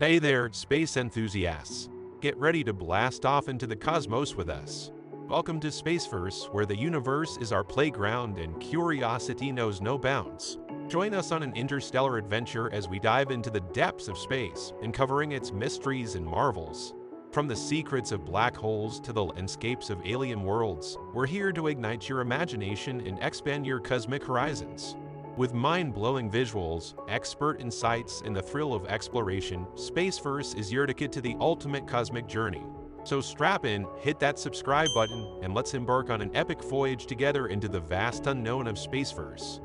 Hey there, space enthusiasts! Get ready to blast off into the cosmos with us. Welcome to Spaceverse, where the universe is our playground and curiosity knows no bounds. Join us on an interstellar adventure as we dive into the depths of space, uncovering its mysteries and marvels. From the secrets of black holes to the landscapes of alien worlds, we're here to ignite your imagination and expand your cosmic horizons. With mind-blowing visuals, expert insights, and the thrill of exploration, Spaceverse is your ticket to the ultimate cosmic journey. So strap in, hit that subscribe button, and let's embark on an epic voyage together into the vast unknown of Spaceverse.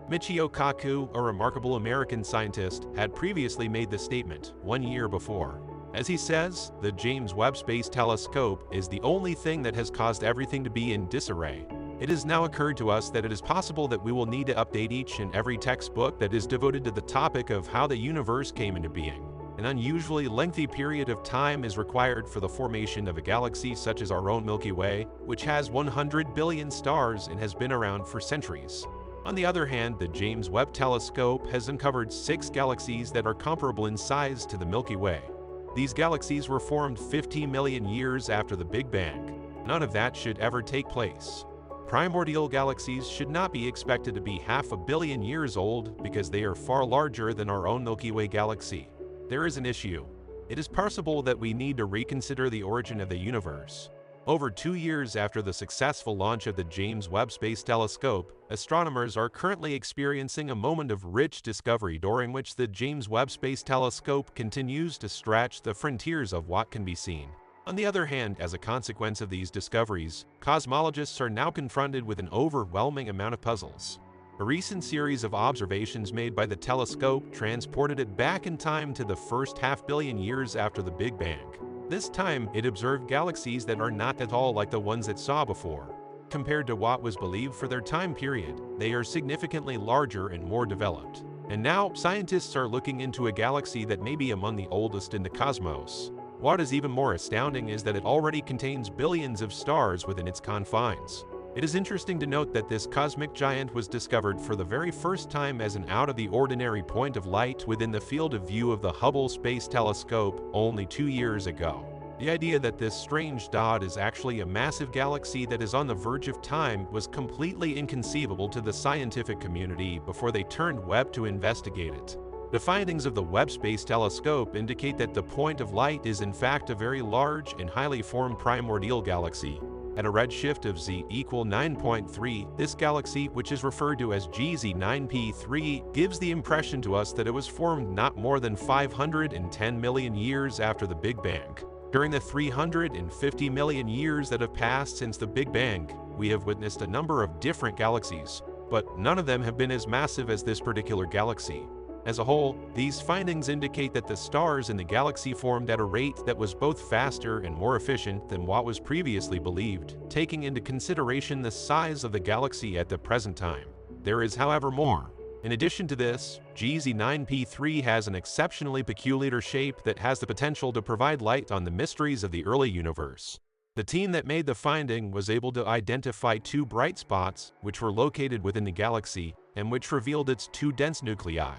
Michio Kaku, a remarkable American scientist, had previously made this statement 1 year before. As he says, the James Webb Space Telescope is the only thing that has caused everything to be in disarray. It has now occurred to us that it is possible that we will need to update each and every textbook that is devoted to the topic of how the universe came into being. An unusually lengthy period of time is required for the formation of a galaxy such as our own Milky Way, which has 100 billion stars and has been around for centuries. On the other hand, the James Webb Telescope has uncovered 6 galaxies that are comparable in size to the Milky Way. These galaxies were formed 50 million years after the Big Bang. None of that should ever take place. Primordial galaxies should not be expected to be 500 million years old because they are far larger than our own Milky Way galaxy. There is an issue. It is possible that we need to reconsider the origin of the universe. Over 2 years after the successful launch of the James Webb Space Telescope, astronomers are currently experiencing a moment of rich discovery during which the James Webb Space Telescope continues to stretch the frontiers of what can be seen. On the other hand, as a consequence of these discoveries, cosmologists are now confronted with an overwhelming amount of puzzles. A recent series of observations made by the telescope transported it back in time to the first 500 million years after the Big Bang. This time, it observed galaxies that are not at all like the ones it saw before. Compared to what was believed for their time period, they are significantly larger and more developed. And now, scientists are looking into a galaxy that may be among the oldest in the cosmos. What is even more astounding is that it already contains billions of stars within its confines. It is interesting to note that this cosmic giant was discovered for the very first time as an out-of-the-ordinary point of light within the field of view of the Hubble Space Telescope only 2 years ago. The idea that this strange dot is actually a massive galaxy that is on the verge of time was completely inconceivable to the scientific community before they turned Webb to investigate it. The findings of the Webb Space Telescope indicate that the point of light is in fact a very large and highly formed primordial galaxy. At a redshift of Z equal 9.3, this galaxy, which is referred to as GZ9p3, gives the impression to us that it was formed not more than 510 million years after the Big Bang. During the 350 million years that have passed since the Big Bang, we have witnessed a number of different galaxies, but none of them have been as massive as this particular galaxy. As a whole, these findings indicate that the stars in the galaxy formed at a rate that was both faster and more efficient than what was previously believed, taking into consideration the size of the galaxy at the present time. There is, however, more. In addition to this, GZ9p3 has an exceptionally peculiar shape that has the potential to provide light on the mysteries of the early universe. The team that made the finding was able to identify 2 bright spots which were located within the galaxy and which revealed its 2 dense nuclei.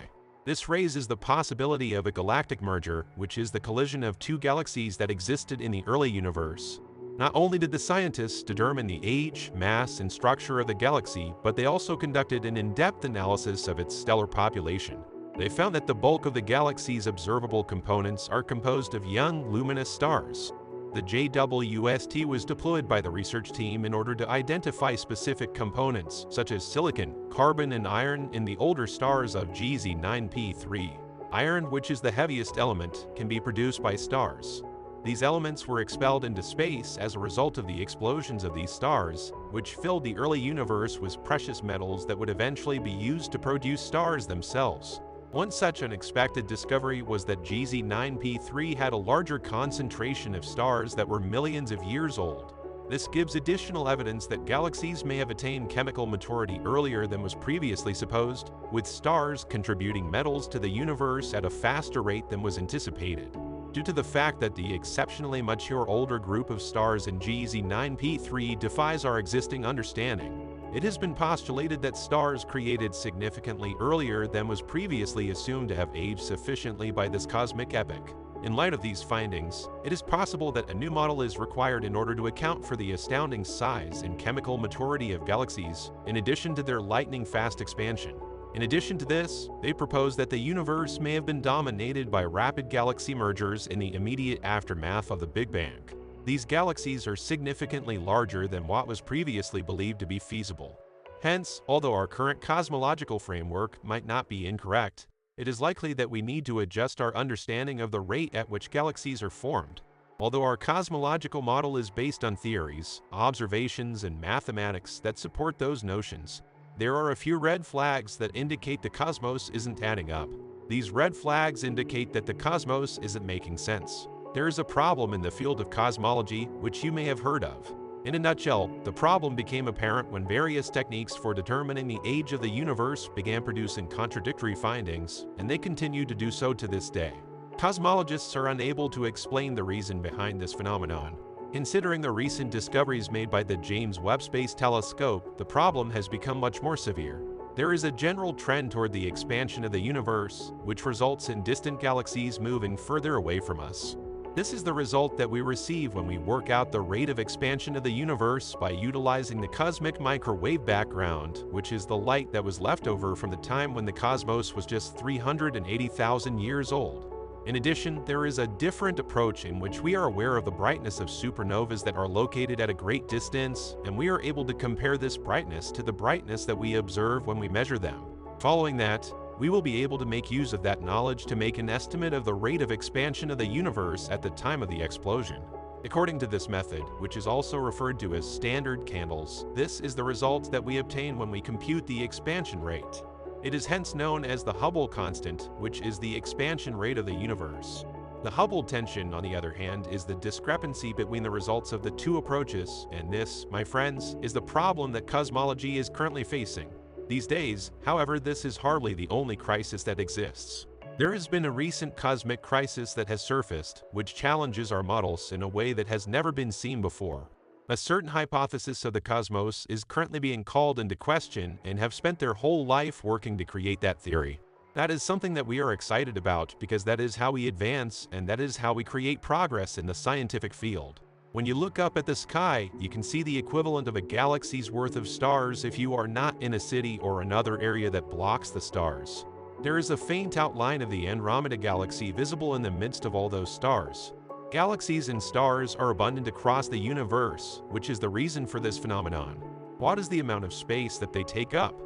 This raises the possibility of a galactic merger, which is the collision of 2 galaxies that existed in the early universe. Not only did the scientists determine the age, mass, and structure of the galaxy, but they also conducted an in-depth analysis of its stellar population. They found that the bulk of the galaxy's observable components are composed of young, luminous stars. The JWST was deployed by the research team in order to identify specific components, such as silicon, carbon, and iron in the older stars of GZ9p3. Iron, which is the heaviest element, can be produced by stars. These elements were expelled into space as a result of the explosions of these stars, which filled the early universe with precious metals that would eventually be used to produce stars themselves. One such unexpected discovery was that GZ9p3 had a larger concentration of stars that were millions of years old. This gives additional evidence that galaxies may have attained chemical maturity earlier than was previously supposed, with stars contributing metals to the universe at a faster rate than was anticipated. Due to the fact that the exceptionally mature older group of stars in GZ9p3 defies our existing understanding, It has been postulated that stars created significantly earlier than was previously assumed to have aged sufficiently by this cosmic epoch. In light of these findings, it is possible that a new model is required in order to account for the astounding size and chemical maturity of galaxies, in addition to their lightning-fast expansion. In addition to this, they propose that the universe may have been dominated by rapid galaxy mergers in the immediate aftermath of the Big Bang. These galaxies are significantly larger than what was previously believed to be feasible. Hence, although our current cosmological framework might not be incorrect, it is likely that we need to adjust our understanding of the rate at which galaxies are formed. Although our cosmological model is based on theories, observations, and mathematics that support those notions, there are a few red flags that indicate the cosmos isn't adding up. These red flags indicate that the cosmos isn't making sense. There is a problem in the field of cosmology which you may have heard of. In a nutshell, the problem became apparent when various techniques for determining the age of the universe began producing contradictory findings, and they continue to do so to this day. Cosmologists are unable to explain the reason behind this phenomenon. Considering the recent discoveries made by the James Webb Space Telescope, the problem has become much more severe. There is a general trend toward the expansion of the universe, which results in distant galaxies moving further away from us. This is the result that we receive when we work out the rate of expansion of the universe by utilizing the cosmic microwave background, which is the light that was left over from the time when the cosmos was just 380,000 years old. In addition, there is a different approach in which we are aware of the brightness of supernovas that are located at a great distance, and we are able to compare this brightness to the brightness that we observe when we measure them. Following that, we will be able to make use of that knowledge to make an estimate of the rate of expansion of the universe at the time of the explosion. According to this method, which is also referred to as standard candles, this is the result that we obtain when we compute the expansion rate. It is hence known as the Hubble constant, which is the expansion rate of the universe. The Hubble tension, on the other hand, is the discrepancy between the results of the two approaches, and this, my friends, is the problem that cosmology is currently facing. These days, however, this is hardly the only crisis that exists. There has been a recent cosmic crisis that has surfaced, which challenges our models in a way that has never been seen before. A certain hypothesis of the cosmos is currently being called into question and have spent their whole life working to create that theory. That is something that we are excited about because that is how we advance and that is how we create progress in the scientific field. When you look up at the sky, you can see the equivalent of a galaxy's worth of stars if you are not in a city or another area that blocks the stars. There is a faint outline of the Andromeda Galaxy visible in the midst of all those stars. Galaxies and stars are abundant across the universe, which is the reason for this phenomenon. What is the amount of space that they take up?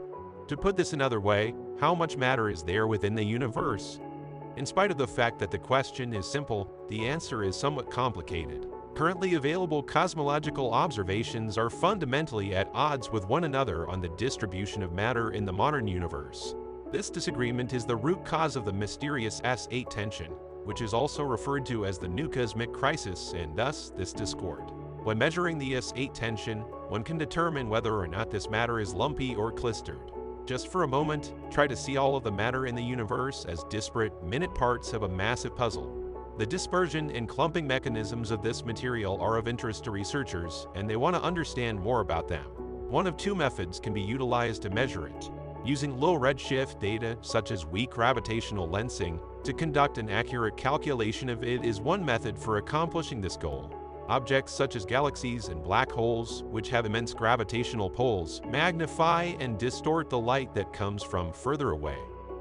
To put this another way, how much matter is there within the universe? In spite of the fact that the question is simple, the answer is somewhat complicated. Currently available cosmological observations are fundamentally at odds with one another on the distribution of matter in the modern universe. This disagreement is the root cause of the mysterious S8 tension, which is also referred to as the new cosmic crisis, and thus this discord. When measuring the S8 tension, one can determine whether or not this matter is lumpy or clustered. Just for a moment, try to see all of the matter in the universe as disparate, minute parts of a massive puzzle. The dispersion and clumping mechanisms of this material are of interest to researchers, and they want to understand more about them. One of two methods can be utilized to measure it. Using low redshift data, such as weak gravitational lensing, to conduct an accurate calculation of it is one method for accomplishing this goal. Objects such as galaxies and black holes, which have immense gravitational pulls, magnify and distort the light that comes from further away.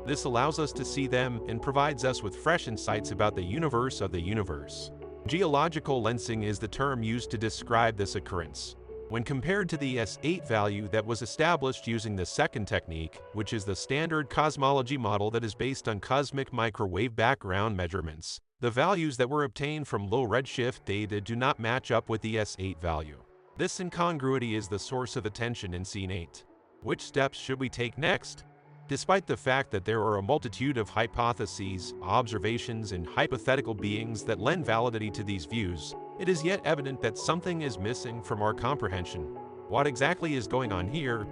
This allows us to see them and provides us with fresh insights about the universe of the universe. Geological lensing is the term used to describe this occurrence. When compared to the S8 value that was established using the second technique, which is the standard cosmology model that is based on cosmic microwave background measurements, the values that were obtained from low redshift data do not match up with the S8 value. This incongruity is the source of the tension in Scene 8. Which steps should we take next? Despite the fact that there are a multitude of hypotheses, observations, and hypothetical beings that lend validity to these views, it is yet evident that something is missing from our comprehension. What exactly is going on here?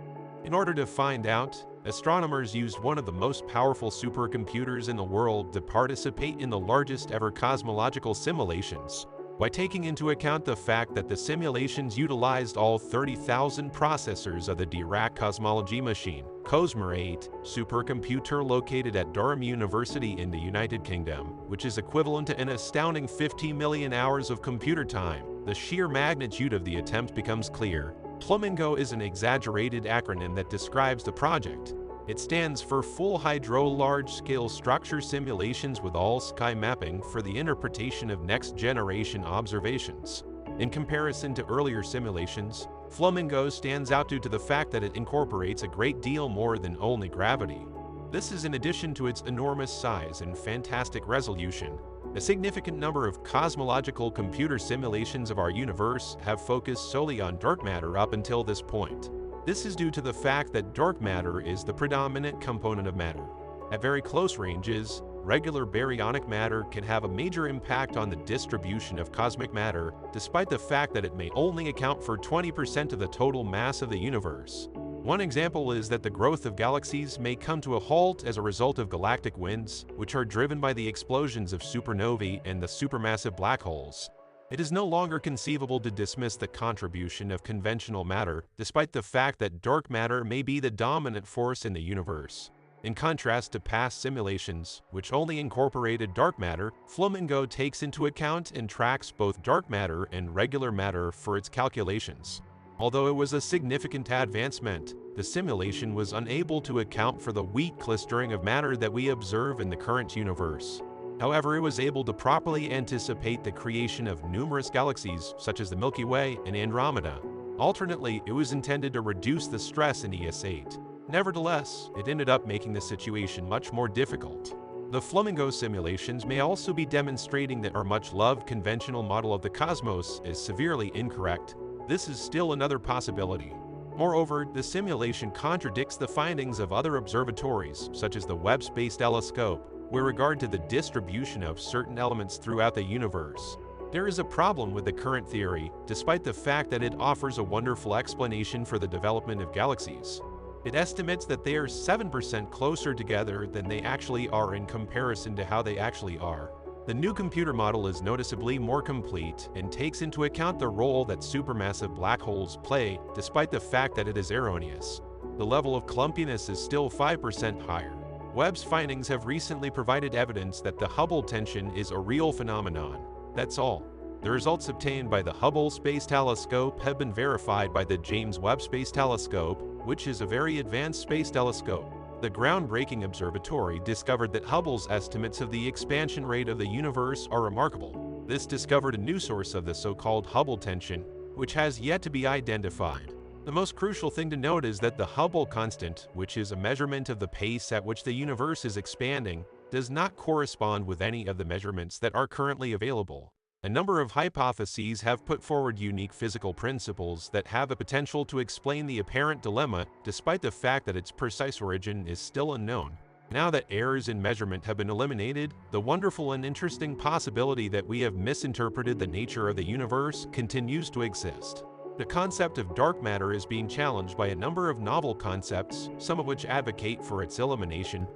In order to find out, astronomers used one of the most powerful supercomputers in the world to participate in the largest ever cosmological simulations. By taking into account the fact that the simulations utilized all 30,000 processors of the Dirac cosmology machine, COSMOS 8 supercomputer located at Durham University in the United Kingdom, which is equivalent to an astounding 50 million hours of computer time, the sheer magnitude of the attempt becomes clear. Flamingo is an exaggerated acronym that describes the project. It stands for Full Hydro Large-Scale Structure Simulations with All-Sky Mapping for the Interpretation of Next-Generation Observations. In comparison to earlier simulations, Flamingo stands out due to the fact that it incorporates a great deal more than only gravity. This is in addition to its enormous size and fantastic resolution. A significant number of cosmological computer simulations of our universe have focused solely on dark matter up until this point. This is due to the fact that dark matter is the predominant component of matter. At very close ranges, regular baryonic matter can have a major impact on the distribution of cosmic matter, despite the fact that it may only account for 20% of the total mass of the universe. One example is that the growth of galaxies may come to a halt as a result of galactic winds, which are driven by the explosions of supernovae and the supermassive black holes. It is no longer conceivable to dismiss the contribution of conventional matter, despite the fact that dark matter may be the dominant force in the universe. In contrast to past simulations, which only incorporated dark matter, Flamingo takes into account and tracks both dark matter and regular matter for its calculations. Although it was a significant advancement, the simulation was unable to account for the weak clustering of matter that we observe in the current universe. However, it was able to properly anticipate the creation of numerous galaxies, such as the Milky Way and Andromeda. Alternately, it was intended to reduce the stress in ES8. Nevertheless, it ended up making the situation much more difficult. The Flamingo simulations may also be demonstrating that our much-loved conventional model of the cosmos is severely incorrect. This is still another possibility. Moreover, the simulation contradicts the findings of other observatories, such as the Webb Space Telescope, with regard to the distribution of certain elements throughout the universe. There is a problem with the current theory, despite the fact that it offers a wonderful explanation for the development of galaxies. It estimates that they are 7% closer together than they actually are in comparison to how they actually are. The new computer model is noticeably more complete and takes into account the role that supermassive black holes play, despite the fact that it is erroneous. The level of clumpiness is still 5% higher. Webb's findings have recently provided evidence that the Hubble tension is a real phenomenon. That's all. The results obtained by the Hubble Space Telescope have been verified by the James Webb Space Telescope, which is a very advanced space telescope. The groundbreaking observatory discovered that Hubble's estimates of the expansion rate of the universe are remarkable. This discovered a new source of the so-called Hubble tension, which has yet to be identified. The most crucial thing to note is that the Hubble constant, which is a measurement of the pace at which the universe is expanding, does not correspond with any of the measurements that are currently available. A number of hypotheses have put forward unique physical principles that have the potential to explain the apparent dilemma, despite the fact that its precise origin is still unknown. Now that errors in measurement have been eliminated, the wonderful and interesting possibility that we have misinterpreted the nature of the universe continues to exist. The concept of dark matter is being challenged by a number of novel concepts, some of which advocate for its elimination.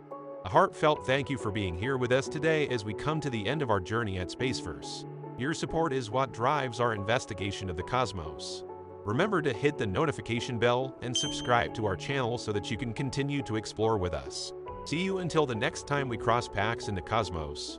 A heartfelt thank you for being here with us today as we come to the end of our journey at Spaceverse. Your support is what drives our investigation of the cosmos. Remember to hit the notification bell and subscribe to our channel so that you can continue to explore with us. See you until the next time we cross paths in the cosmos.